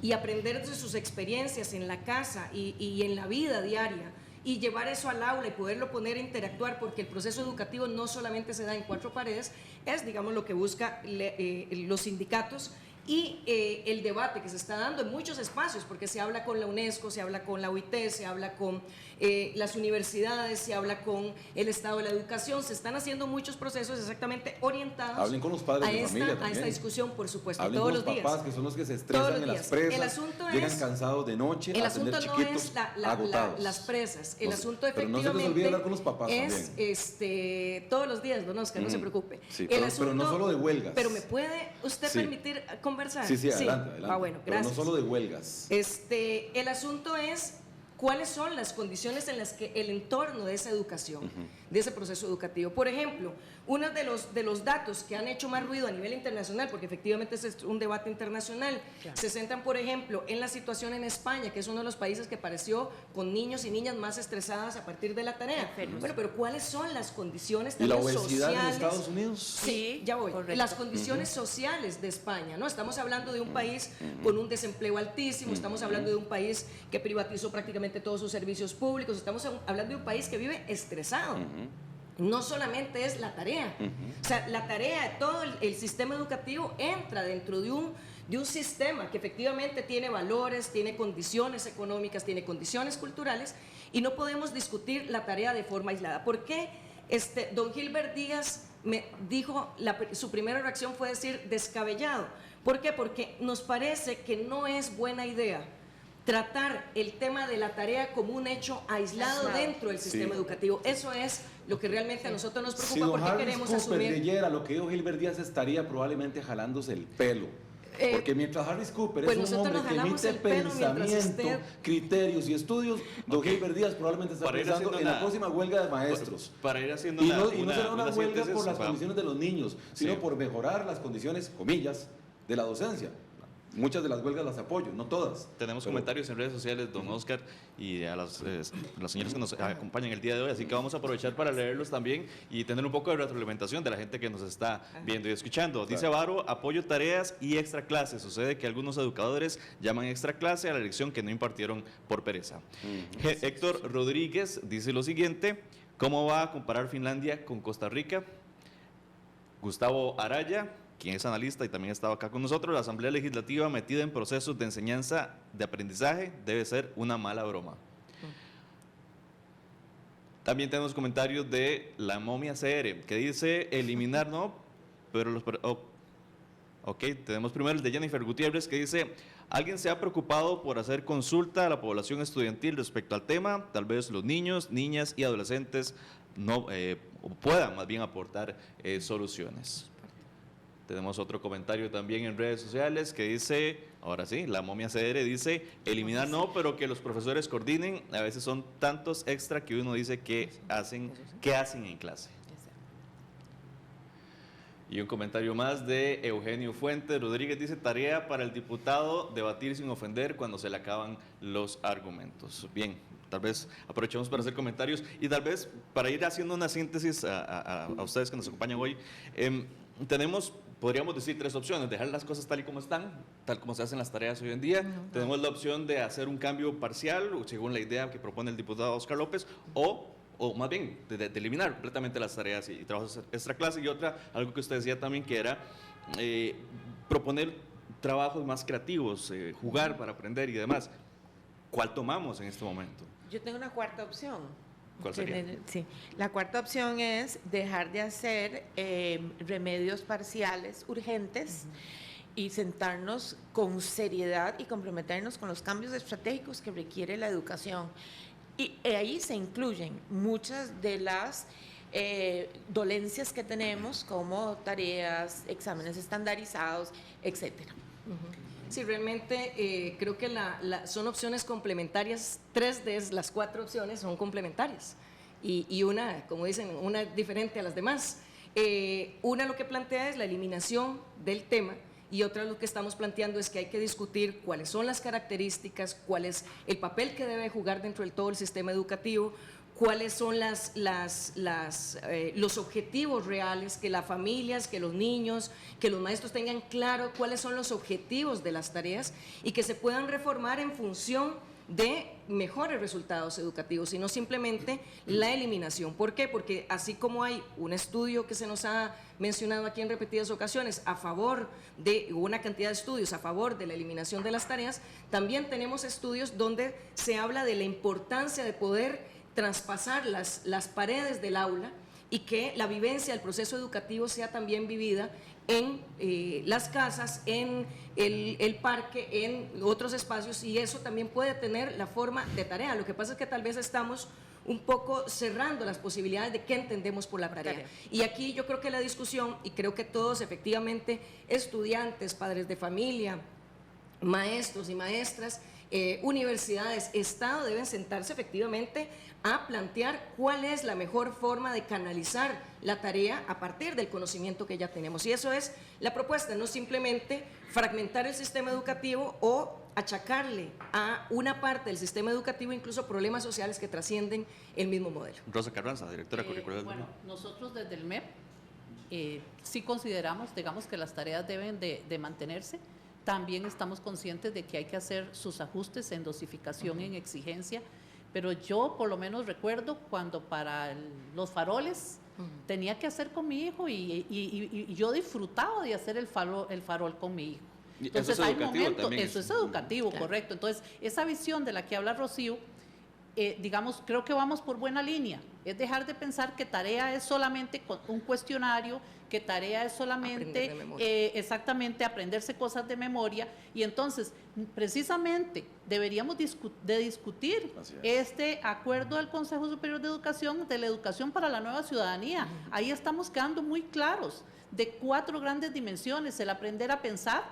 y aprender de sus experiencias en la casa y en la vida diaria y llevar eso al aula y poderlo poner a interactuar, porque el proceso educativo no solamente se da en 4 paredes, es, digamos, lo que busca los sindicatos y el debate que se está dando en muchos espacios, porque se habla con la UNESCO, se habla con la OIT, se habla con las universidades, se habla con el Estado de la Educación, se están haciendo muchos procesos exactamente orientados Hablen con los padres de familia a esta también. discusión, por supuesto, Hablen todos con los los días. papás, que son los que se Todos estresan los en las días. presas, El asunto llegan es- cansados de noche El a asunto atender no chiquitos es agotados. las presas, el No sé, asunto pero no se les efectivamente olvide hablar con los papás es todos los días, don Oscar, no se Mm, preocupe. sí, El pero no asunto- solo de huelgas. Pero me puede usted Sí. permitir conversar? Sí, adelante, adelante. Bueno, pero gracias. no solo de huelgas. El asunto es cuáles son las condiciones en las que el entorno de esa educación, de ese proceso educativo. Por ejemplo, uno de los datos que han hecho más ruido a nivel internacional, porque efectivamente ese es un debate internacional, claro, se centran, por ejemplo, en la situación en España, que es uno de los países que apareció con niños y niñas más estresadas a partir de la tarea. Bueno, pero ¿cuáles son las condiciones ¿Y la también obesidad sociales? en Estados Unidos? Sí, ya voy. Correcto. Las condiciones sociales de España, ¿no? Estamos hablando de un país con un desempleo altísimo, estamos hablando de un país que privatizó prácticamente todos sus servicios públicos, estamos hablando de un país que vive estresado. No solamente es la tarea, o sea, la tarea, todo el sistema educativo entra dentro de un sistema que efectivamente tiene valores, tiene condiciones económicas, tiene condiciones culturales, y no podemos discutir la tarea de forma aislada. ¿Por qué don Gilbert Díaz me dijo, su primera reacción fue decir descabellado? ¿Por qué? Porque nos parece que no es buena idea tratar el tema de la tarea como un hecho aislado dentro del sistema educativo. Eso es lo que realmente a nosotros nos preocupa, porque queremos asumir... Si leyera lo que dijo Gilbert Díaz, estaría probablemente jalándose el pelo. Porque mientras Harris Cooper pues es un hombre que emite pensamiento, criterios y estudios, don Gilbert Díaz probablemente está pensando en la próxima huelga de maestros. Para ir haciendo y no será una huelga por las para... condiciones de los niños, sino por mejorar las condiciones, comillas, de la docencia. Muchas de las huelgas las apoyo, no todas. Tenemos comentarios en redes sociales, don Oscar, y a las señoras que nos acompañan el día de hoy, así que vamos a aprovechar para leerlos también y tener un poco de retroalimentación de la gente que nos está viendo y escuchando. Dice Varo, apoyo tareas y extra clases. Sucede que algunos educadores llaman extra clase a la lección que no impartieron por pereza. Héctor Rodríguez dice lo siguiente, ¿cómo va a comparar Finlandia con Costa Rica? Gustavo Araya, quien es analista y también estaba acá con nosotros, la Asamblea Legislativa metida en procesos de enseñanza de aprendizaje debe ser una mala broma. También tenemos comentarios de la momia CR, que dice eliminar no, pero los... Ok, tenemos primero el de Jennifer Gutiérrez, que dice, ¿alguien se ha preocupado por hacer consulta a la población estudiantil respecto al tema? Tal vez los niños, niñas y adolescentes no puedan más bien aportar soluciones. Tenemos otro comentario también en redes sociales que dice, ahora sí, la momia CR dice, eliminar no, pero que los profesores coordinen, a veces son tantos extra que uno dice qué hacen en clase. Y un comentario más de Eugenio Fuentes Rodríguez, dice, tarea para el diputado, debatir sin ofender cuando se le acaban los argumentos. Bien, tal vez aprovechemos para hacer comentarios y tal vez para ir haciendo una síntesis a ustedes que nos acompañan hoy. Podríamos decir tres opciones: dejar las cosas tal y como están, tal como se hacen las tareas hoy en día. Tenemos la opción de hacer un cambio parcial, según la idea que propone el diputado Oscar López, o más bien de eliminar completamente las tareas y trabajos extra clase. Y otra, algo que usted decía también, que era proponer trabajos más creativos, jugar para aprender y demás. ¿Cuál tomamos en este momento? Yo tengo una cuarta opción. ¿Cuál sería? Sí, la cuarta opción es dejar de hacer remedios parciales urgentes y sentarnos con seriedad y comprometernos con los cambios estratégicos que requiere la educación. Y ahí se incluyen muchas de las dolencias que tenemos, como tareas, exámenes estandarizados, etcétera. Sí, realmente creo que son opciones complementarias. 3 de las 4 opciones son complementarias y una, como dicen, una diferente a las demás. Una lo que plantea es la eliminación del tema, y otra lo que estamos planteando es que hay que discutir cuáles son las características, cuál es el papel que debe jugar dentro de todo el sistema educativo, cuáles son los objetivos reales, que las familias, que los niños, que los maestros tengan claro cuáles son los objetivos de las tareas y que se puedan reformar en función de mejores resultados educativos y no simplemente la eliminación. ¿Por qué? Porque así como hay un estudio que se nos ha mencionado aquí en repetidas ocasiones a favor de una cantidad de estudios a favor de la eliminación de las tareas, también tenemos estudios donde se habla de la importancia de poder traspasar las paredes del aula y que la vivencia del proceso educativo sea también vivida en las casas, en el parque, en otros espacios, y eso también puede tener la forma de tarea. Lo que pasa es que tal vez estamos un poco cerrando las posibilidades de qué entendemos por la tarea. Y aquí yo creo que la discusión, y creo que todos efectivamente, estudiantes, padres de familia, maestros y maestras, universidades, Estado, deben sentarse efectivamente a plantear cuál es la mejor forma de canalizar la tarea a partir del conocimiento que ya tenemos. Y eso es la propuesta, no simplemente fragmentar el sistema educativo o achacarle a una parte del sistema educativo incluso problemas sociales que trascienden el mismo modelo. Rosa Carranza, directora curricular. Bueno, nosotros desde el MEP sí consideramos, digamos, que las tareas deben de mantenerse. También estamos conscientes de que hay que hacer sus ajustes en dosificación, en exigencia, pero yo por lo menos recuerdo cuando para los faroles tenía que hacer con mi hijo y yo disfrutaba de hacer el farol con mi hijo. Entonces, eso es educativo también. Eso es educativo, claro. Correcto. Entonces, esa visión de la que habla Rocío, digamos, creo que vamos por buena línea. Es dejar de pensar que tarea es solamente un cuestionario, que tarea es solamente exactamente aprenderse cosas de memoria, y entonces precisamente deberíamos de discutir este acuerdo del Consejo Superior de Educación, de la educación para la nueva ciudadanía. Ahí estamos quedando muy claros de 4 grandes dimensiones: el aprender a pensar,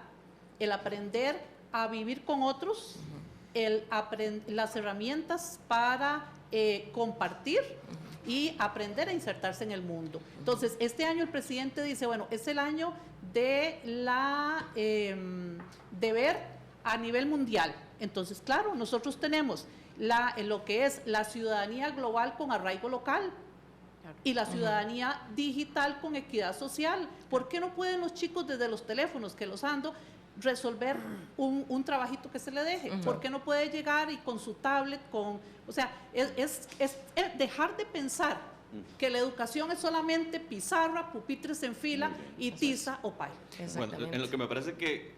el aprender a vivir con otros, las herramientas para compartir y aprender a insertarse en el mundo. Entonces, este año el presidente dice, bueno, es el año de de ver a nivel mundial. Entonces, claro, nosotros tenemos lo que es la ciudadanía global con arraigo local y la ciudadanía digital con equidad social. ¿Por qué no pueden los chicos desde los teléfonos que los ando resolver un trabajito que se le deje? ¿Por qué no puede llegar y con su tablet, o sea, es dejar de pensar que la educación es solamente pizarra, pupitres en fila y tiza o pay? Bueno, en lo que me parece que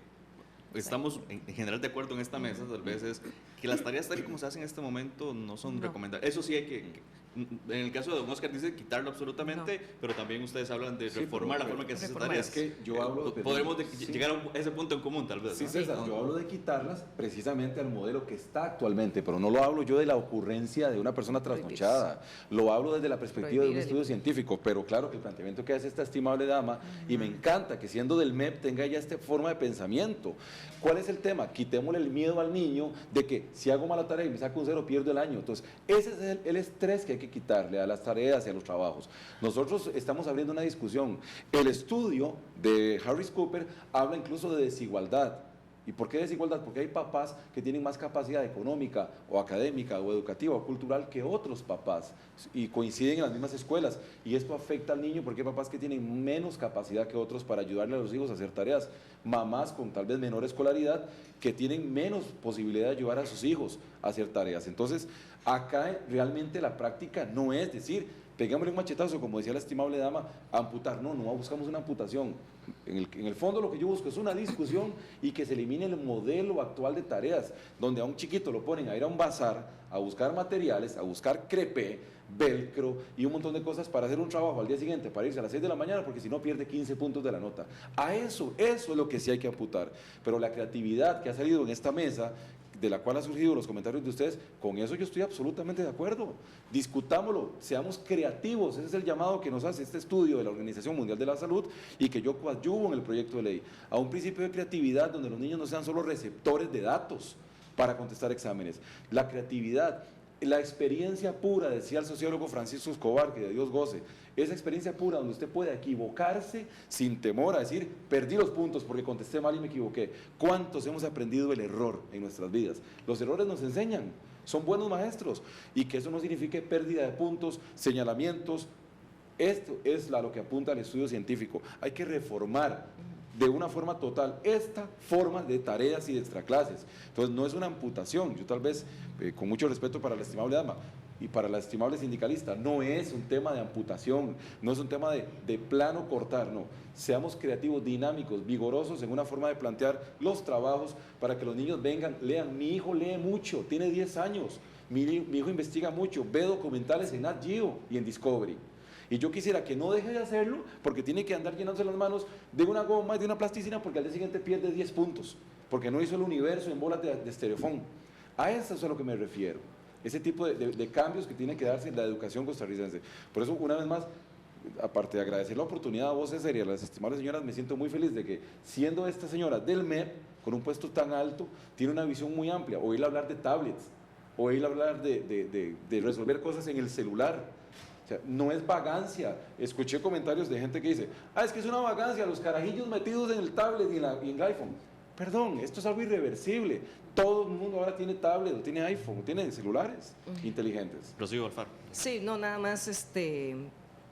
estamos en general de acuerdo en esta mesa, tal vez, es que las tareas tal y como se hacen en este momento no son recomendables. Eso sí hay que, en el caso de don Oscar dice quitarlo absolutamente, pero también ustedes hablan de reformar la forma que se hacen tareas. Es que yo hablo podremos llegar a ese punto en común, tal vez. Sí, César, yo hablo de quitarlas precisamente al modelo que está actualmente, pero no lo hablo yo de la ocurrencia de una persona trasnochada, lo hablo desde la perspectiva de un estudio científico, pero claro que el planteamiento que hace esta estimable dama, y me encanta que siendo del MEP tenga ya esta forma de pensamiento. ¿Cuál es el tema? Quitémosle el miedo al niño de que si hago mala tarea y me saco un 0 pierdo el año. Entonces, ese es el estrés que hay que quitarle a las tareas y a los trabajos. Nosotros estamos abriendo una discusión. El estudio de Harris Cooper habla incluso de desigualdad. ¿Y por qué desigualdad? Porque hay papás que tienen más capacidad económica o académica o educativa o cultural que otros papás y coinciden en las mismas escuelas, y esto afecta al niño porque hay papás que tienen menos capacidad que otros para ayudarle a los hijos a hacer tareas, mamás con tal vez menor escolaridad que tienen menos posibilidad de ayudar a sus hijos a hacer tareas. Entonces, acá realmente la práctica no es decir, pegámosle un machetazo, como decía la estimable dama, amputar. No buscamos una amputación. En el fondo lo que yo busco es una discusión y que se elimine el modelo actual de tareas, donde a un chiquito lo ponen a ir a un bazar, a buscar materiales, a buscar crepé, velcro y un montón de cosas para hacer un trabajo al día siguiente, para irse a las 6 de la mañana, porque si no pierde 15 puntos de la nota. A eso es lo que sí hay que amputar. Pero la creatividad que ha salido en esta mesa, de la cual han surgido los comentarios de ustedes, con eso yo estoy absolutamente de acuerdo. Discutámoslo, seamos creativos, ese es el llamado que nos hace este estudio de la Organización Mundial de la Salud y que yo coadyuvo en el proyecto de ley, a un principio de creatividad donde los niños no sean solo receptores de datos para contestar exámenes. La creatividad, la experiencia pura, decía el sociólogo Francisco Escobar, que de Dios goce, esa experiencia pura donde usted puede equivocarse sin temor a decir, perdí los puntos porque contesté mal y me equivoqué. ¿Cuántos hemos aprendido el error en nuestras vidas? Los errores nos enseñan, son buenos maestros, y que eso no signifique pérdida de puntos, señalamientos. Esto es a lo que apunta el estudio científico. Hay que reformar de una forma total esta forma de tareas y de extraclases. Entonces no es una amputación. Yo tal vez, con mucho respeto para la estimable dama y para la estimable sindicalista, no es un tema de amputación, no es un tema de plano cortar, no. Seamos creativos, dinámicos, vigorosos en una forma de plantear los trabajos para que los niños vengan, lean. Mi hijo lee mucho, tiene 10 años, mi hijo investiga mucho, ve documentales en Nat Geo y en Discovery. Y yo quisiera que no deje de hacerlo porque tiene que andar llenándose las manos de una goma y de una plasticina porque al día siguiente pierde 10 puntos, porque no hizo el universo en bolas de estereofón. A eso es a lo que me refiero. ese tipo de cambios que tienen que darse en la educación costarricense. Por eso, una vez más, aparte de agradecer la oportunidad a vos, César, y a las estimables señoras, me siento muy feliz de que, siendo esta señora del MEP, con un puesto tan alto, tiene una visión muy amplia. Oírla hablar de tablets, oírla hablar de resolver cosas en el celular. O sea, no es vagancia. Escuché comentarios de gente que dice, es que es una vagancia, los carajillos metidos en el tablet y en el iPhone. Perdón, esto es algo irreversible. Todo el mundo ahora tiene tablet, o tiene iPhone, o tiene celulares inteligentes. Rocío Alfaro. Sí, no, nada más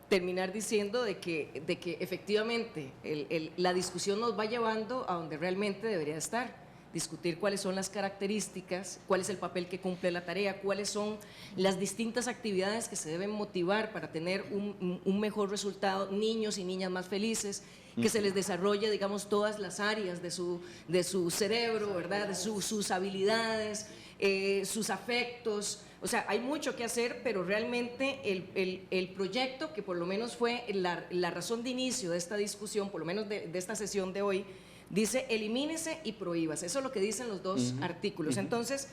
terminar diciendo de que efectivamente la discusión nos va llevando a donde realmente debería estar. Discutir cuáles son las características, cuál es el papel que cumple la tarea, cuáles son las distintas actividades que se deben motivar para tener un mejor resultado, niños y niñas más felices, que se les desarrolle, digamos, todas las áreas de su cerebro, ¿verdad? De sus habilidades, sus afectos. O sea, hay mucho que hacer, pero realmente el proyecto, que por lo menos fue la razón de inicio de esta discusión, por lo menos de esta sesión de hoy, dice elimínese y prohíbase. Eso es lo que dicen los dos artículos. Entonces,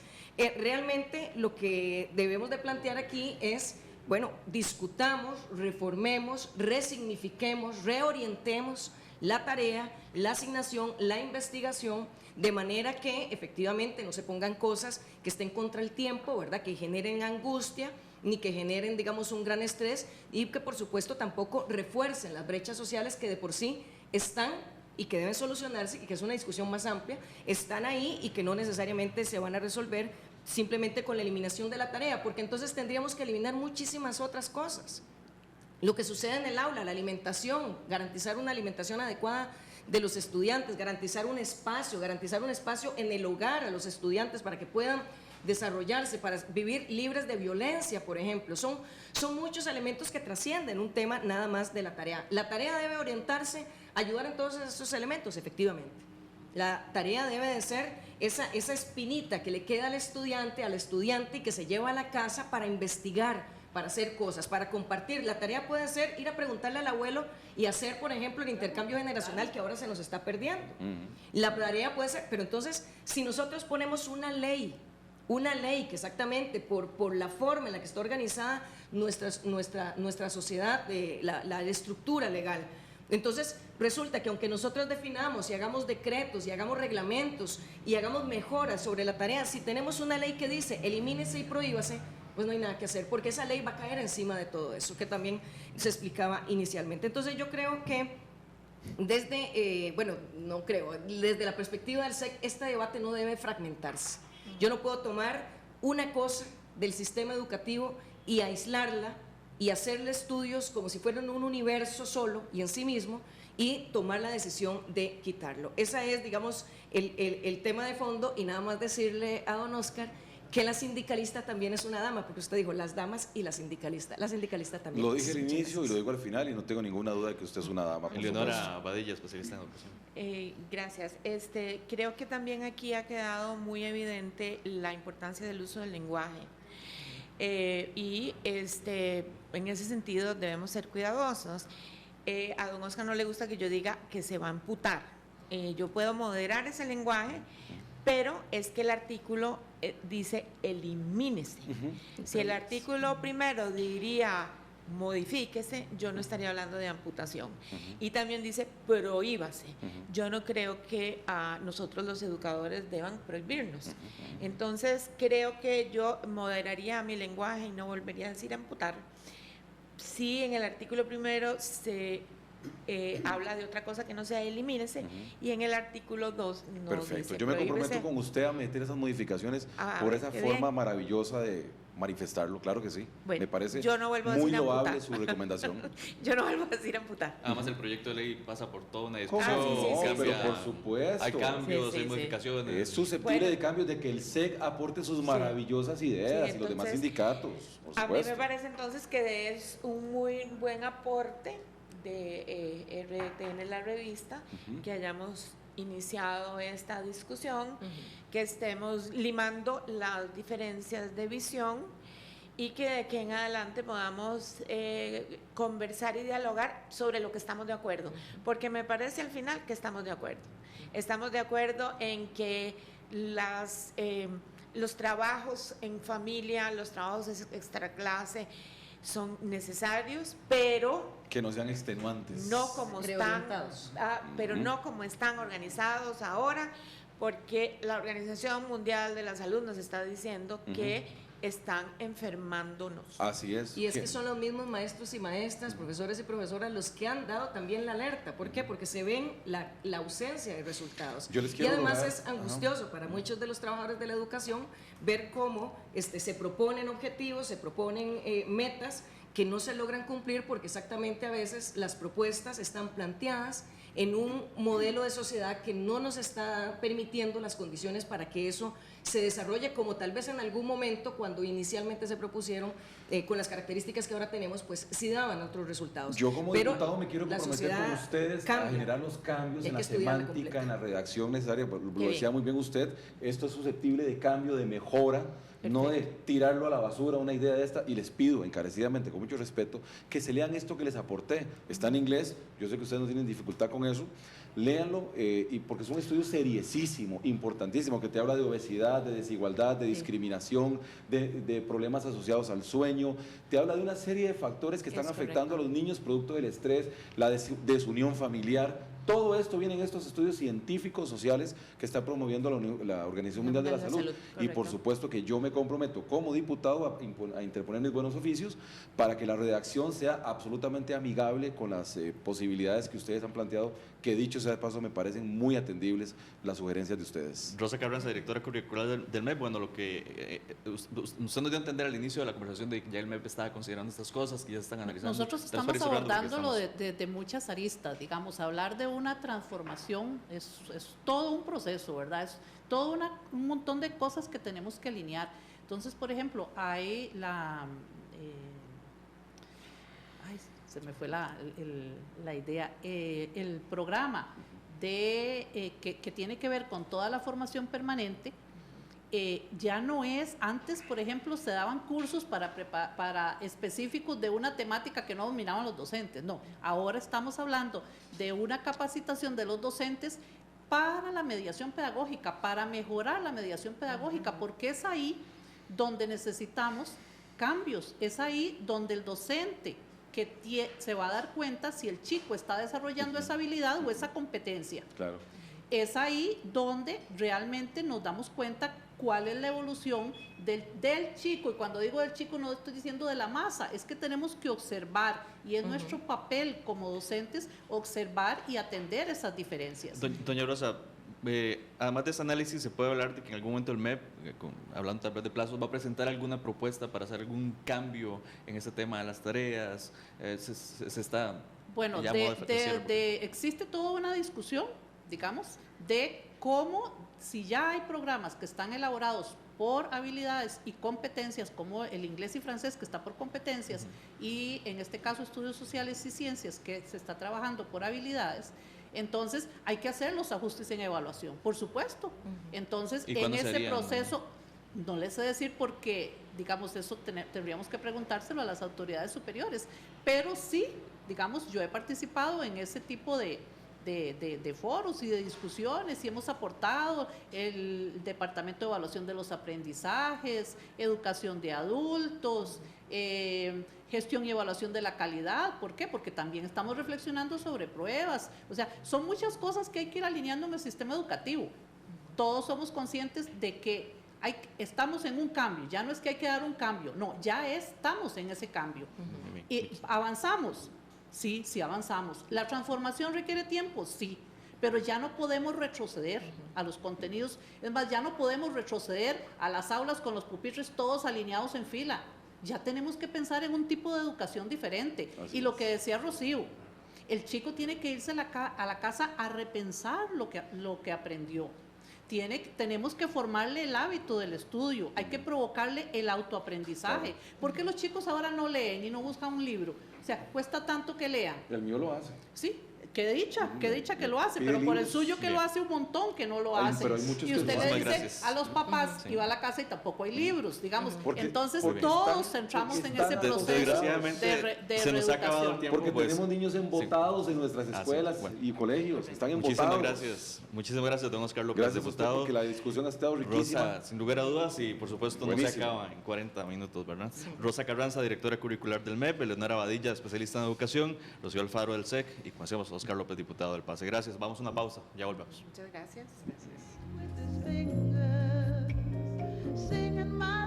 realmente lo que debemos de plantear aquí es, bueno, discutamos, reformemos, resignifiquemos, reorientemos la tarea, la asignación, la investigación, de manera que efectivamente no se pongan cosas que estén contra el tiempo, ¿verdad? Que generen angustia, ni que generen, digamos, un gran estrés, y que por supuesto tampoco refuercen las brechas sociales que de por sí están y que deben solucionarse, y que es una discusión más amplia, están ahí y que no necesariamente se van a resolver simplemente con la eliminación de la tarea, porque entonces tendríamos que eliminar muchísimas otras cosas. Lo que sucede en el aula, la alimentación, garantizar una alimentación adecuada de los estudiantes, garantizar un espacio en el hogar a los estudiantes para que puedan desarrollarse, para vivir libres de violencia, por ejemplo. Son muchos elementos que trascienden un tema nada más de la tarea. La tarea debe orientarse, ayudar en todos esos elementos, efectivamente. La tarea debe de ser esa espinita que le queda al estudiante y que se lleva a la casa para investigar, para hacer cosas, para compartir. La tarea puede ser ir a preguntarle al abuelo y hacer, por ejemplo, el intercambio generacional que ahora se nos está perdiendo. La tarea puede ser, pero entonces, si nosotros ponemos una ley que exactamente por la forma en la que está organizada nuestra sociedad, la estructura legal, entonces resulta que aunque nosotros definamos y hagamos decretos y hagamos reglamentos y hagamos mejoras sobre la tarea, si tenemos una ley que dice elimínese y prohíbase, pues no hay nada que hacer, porque esa ley va a caer encima de todo eso que también se explicaba inicialmente. Entonces yo creo que desde la perspectiva del SEC, este debate no debe fragmentarse. Yo no puedo tomar una cosa del sistema educativo y aislarla y hacerle estudios como si fueran un universo solo y en sí mismo, y tomar la decisión de quitarlo. Ese es, digamos, el tema de fondo. Y nada más decirle a don Oscar que la sindicalista también es una dama, porque usted dijo las damas y la sindicalista también. Lo dije al inicio y lo digo al final, y no tengo ninguna duda de que usted es una dama. Eleonora Badilla, especialista en educación. Gracias. Creo que también aquí ha quedado muy evidente la importancia del uso del lenguaje. En ese sentido debemos ser cuidadosos. A don Oscar no le gusta que yo diga que se va a amputar. Yo puedo moderar ese lenguaje, pero es que el artículo dice elimínese. Si el artículo primero diría modifíquese, yo no estaría hablando de amputación. Y también dice prohíbase. Yo no creo que nosotros los educadores deban prohibirnos. Entonces creo que yo moderaría mi lenguaje y no volvería a decir amputar. Si en el artículo primero se habla de otra cosa que no sea elimínese, y en el artículo 2 no. Perfecto, dice yo me prohíbese. comprometo con usted a meter esas modificaciones por esa forma maravillosa de manifestarlo, claro que sí. Bueno, me parece yo no vuelvo a muy decir loable amputar. su recomendación. Yo no vuelvo a decir amputar. Además, el proyecto de ley pasa por toda una ¿Cómo? discusión. Pero por supuesto. Hay cambios, Sí, hay sí. modificaciones. Es susceptible Bueno. de cambios, de que el SEC aporte sus maravillosas ideas, y los demás entonces, sindicatos, por A mí supuesto. me parece entonces que es un muy buen aporte de RTN, la revista, que hayamos iniciado esta discusión, que estemos limando las diferencias de visión, y que de aquí en adelante podamos conversar y dialogar sobre lo que estamos de acuerdo, porque me parece al final que estamos de acuerdo. Estamos de acuerdo en que las los trabajos en familia, los trabajos extraclase son necesarios, pero Que no sean extenuantes. no como están, Reorientados. pero no como están organizados ahora, porque la Organización Mundial de la Salud nos está diciendo que están enfermándonos. Así es. Y es que son los mismos maestros y maestras, profesores y profesoras los que han dado también la alerta. ¿Por qué? Porque se ven la ausencia de resultados. Yo les Y quiero además rogar- es angustioso para muchos de los trabajadores de la educación ver cómo se proponen objetivos, se proponen metas que no se logran cumplir porque exactamente a veces las propuestas están planteadas en un modelo de sociedad que no nos está permitiendo las condiciones para que eso se desarrolle como tal vez en algún momento cuando inicialmente se propusieron con las características que ahora tenemos, pues sí daban otros resultados. Yo como Pero diputado me quiero la comprometer con sociedad ustedes a cambia. generar los cambios Y hay en que la estudiarla semántica, completa. en la redacción necesaria. Lo Qué decía bien. muy bien usted, esto es susceptible de cambio, de mejora, no de tirarlo a la basura una idea de esta. Y les pido encarecidamente, con mucho respeto, que se lean esto que les aporté. Está en inglés, yo sé que ustedes no tienen dificultad con eso. Léanlo, y porque es un estudio seriosísimo, importantísimo, que te habla de obesidad, de desigualdad, de discriminación, de problemas asociados al sueño, te habla de una serie de factores que están Es afectando correcto. a los niños producto del estrés, la desunión familiar. Todo esto viene en estos estudios científicos, sociales que está promoviendo la Organización Mundial de la Salud. Y por correcto. supuesto que yo me comprometo como diputado a interponer mis buenos oficios para que la redacción sea absolutamente amigable con las posibilidades que ustedes han planteado, que dicho sea de paso me parecen muy atendibles las sugerencias de ustedes. Rosa Carranza, directora curricular del MEP, bueno, lo que usted nos dio a entender al inicio de la conversación de que ya el MEP estaba considerando estas cosas, que ya están analizando. Nosotros Entonces, estamos para ir cerrando, porque abordándolo de muchas aristas, digamos, hablar de una transformación es todo un proceso, ¿verdad? Es todo un montón de cosas que tenemos que alinear. Entonces, por ejemplo, hay se me fue la idea, el programa que tiene que ver con toda la formación permanente. Ya no es, antes por ejemplo se daban cursos para específicos de una temática que no dominaban los docentes, no, ahora estamos hablando de una capacitación de los docentes para la mediación pedagógica, para mejorar la mediación pedagógica, porque es ahí donde necesitamos cambios, es ahí donde el docente se va a dar cuenta si el chico está desarrollando esa habilidad o esa competencia. Claro. Es ahí donde realmente nos damos cuenta cuál es la evolución del chico. Y cuando digo del chico no estoy diciendo de la masa, es que tenemos que observar, y es nuestro papel como docentes observar y atender esas diferencias. Doña Rosa, además de ese análisis, se puede hablar de que en algún momento el MEP, hablando tal vez de plazos, va a presentar alguna propuesta para hacer algún cambio en ese tema de las tareas. Se está Bueno, ya a modo de cierre. existe toda una discusión, digamos, de cómo, si ya hay programas que están elaborados por habilidades y competencias, como el inglés y francés, que está por competencias, y en este caso estudios sociales y ciencias, que se está trabajando por habilidades, entonces hay que hacer los ajustes en evaluación, por supuesto. Entonces, ¿Y en cuándo ese serían? proceso, no les sé decir porque, digamos, eso tendríamos que preguntárselo a las autoridades superiores, pero sí, digamos, yo he participado en ese tipo de foros y de discusiones y hemos aportado el Departamento de Evaluación de los Aprendizajes, Educación de Adultos, Gestión y Evaluación de la Calidad. ¿Por qué? Porque también estamos reflexionando sobre pruebas. O sea, son muchas cosas que hay que ir alineando en el sistema educativo. Todos somos conscientes de que estamos en un cambio, ya no es que hay que dar un cambio, no, ya estamos en ese cambio. Y avanzamos. Sí, sí avanzamos. ¿La transformación requiere tiempo? Sí, pero ya no podemos retroceder a los contenidos. Es más, ya no podemos retroceder a las aulas con los pupitres todos alineados en fila. Ya tenemos que pensar en un tipo de educación diferente. Así y lo que decía Rocío, el chico tiene que irse a la casa a repensar lo que aprendió. Tenemos que formarle el hábito del estudio, hay que provocarle el autoaprendizaje. ¿Por qué los chicos ahora no leen y no buscan un libro? O sea, cuesta tanto que lean. El mío lo hace. Sí, qué dicha que lo hace, Pide pero por el libros. suyo que lo hace un montón que no lo Ay, hace. pero hay muchos Y que usted no le hacen. dice Gracias. a los papás Sí. y va a la casa y tampoco hay libros, digamos. Porque- Entonces porque todos están- entramos porque en están ese proceso Desgraciadamente, de se nos ha acabado el reeducación. tiempo. Porque Pues, tenemos niños embotados en nuestras Ah, sí, escuelas bueno. y colegios, están Muchísimas embotados. gracias. Muchísimas gracias, don Oscar López, Gracias a usted diputado. porque la discusión ha estado riquísima. Rosa, sin lugar a dudas, y por supuesto no se Buenísimo. acaba en 40 minutos, ¿verdad? Rosa Carranza, directora curricular del MEP, Eleonora Badilla, especialista en educación, Rocío Alfaro del SEC y, como decíamos, Oscar López, diputado del PASE. Gracias, vamos a una pausa, ya volvemos. Muchas gracias. with his fingers, singing my